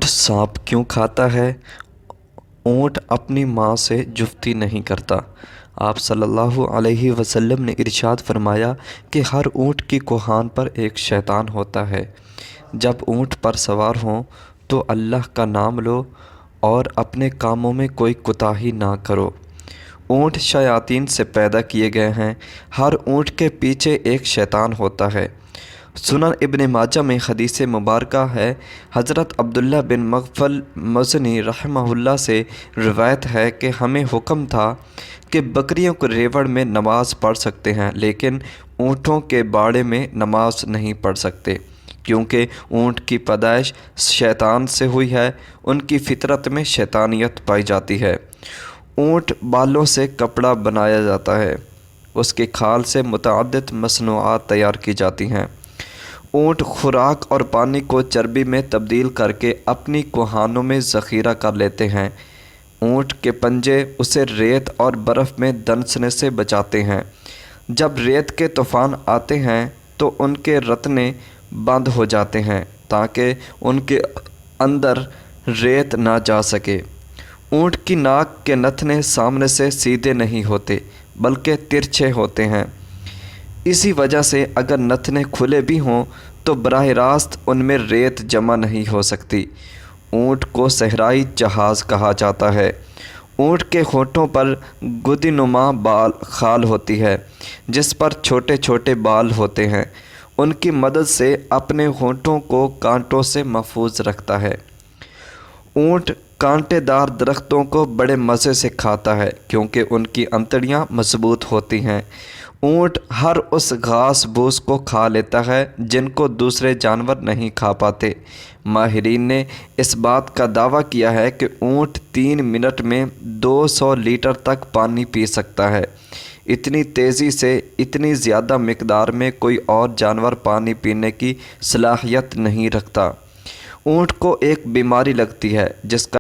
सांप क्यों खाता है? ऊँट अपनी माँ से जुफ्ती नहीं करता। आप सल्लल्लाहु अलैहि वसल्लम ने इरशाद फरमाया कि हर ऊँट की कोहान पर एक शैतान होता है। जब ऊँट पर सवार हों तो अल्लाह का नाम लो और अपने कामों में कोई कोताही ना करो। ऊँट शयातीन से पैदा किए गए हैं। हर ऊँट के पीछे एक शैतान होता है। सुनन इब्न माजा में हदीस मुबारका है, हज़रत अब्दुल्ला बिन मग़फ़ल मज़नी रहमहुल्लाह से रिवायत है कि हमें हुक्म था कि बकरियों को रेवड़ में नमाज़ पढ़ सकते हैं, लेकिन ऊँटों के बाड़े में नमाज नहीं पढ़ सकते, क्योंकि ऊँट की पैदाइश शैतान से हुई है। उनकी फ़ितरत में शैतानियत पाई जाती है। ऊँट बालों से कपड़ा बनाया जाता है। उसके खाल से मुतअद्दिद मसनूआत तैयार की जाती हैं। ऊँट खुराक और पानी को चर्बी में तब्दील करके अपनी कोहानों में ज़ख़ीरा कर लेते हैं। ऊँट के पंजे उसे रेत और बर्फ़ में दंसने से बचाते हैं। जब रेत के तूफ़ान आते हैं तो उनके रत्ने बंद हो जाते हैं ताकि उनके अंदर रेत ना जा सके। ऊँट की नाक के नथने सामने से सीधे नहीं होते बल्कि तिरछे होते हैं। इसी वजह से अगर नथने खुले भी हों तो बराह रास्त उनमें रेत जमा नहीं हो सकती। ऊँट को सहराई जहाज़ कहा जाता है। ऊँट के होठों पर गुदीनुमा खाल होती है जिस पर छोटे छोटे बाल होते हैं। उनकी मदद से अपने होठों को कांटों से महफूज रखता है। ऊँट कांटेदार दरख्तों को बड़े मज़े से खाता है क्योंकि उनकी अंतड़ियाँ मजबूत होती हैं। ऊँट हर उस घास फूस को खा लेता है जिनको दूसरे जानवर नहीं खा पाते। माहिरीन ने इस बात का दावा किया है कि ऊँट 3 मिनट में 200 लीटर तक पानी पी सकता है। इतनी तेज़ी से इतनी ज़्यादा मिकदार में कोई और जानवर पानी पीने की सलाहियत नहीं रखता। ऊँट को एक बीमारी लगती है जिसका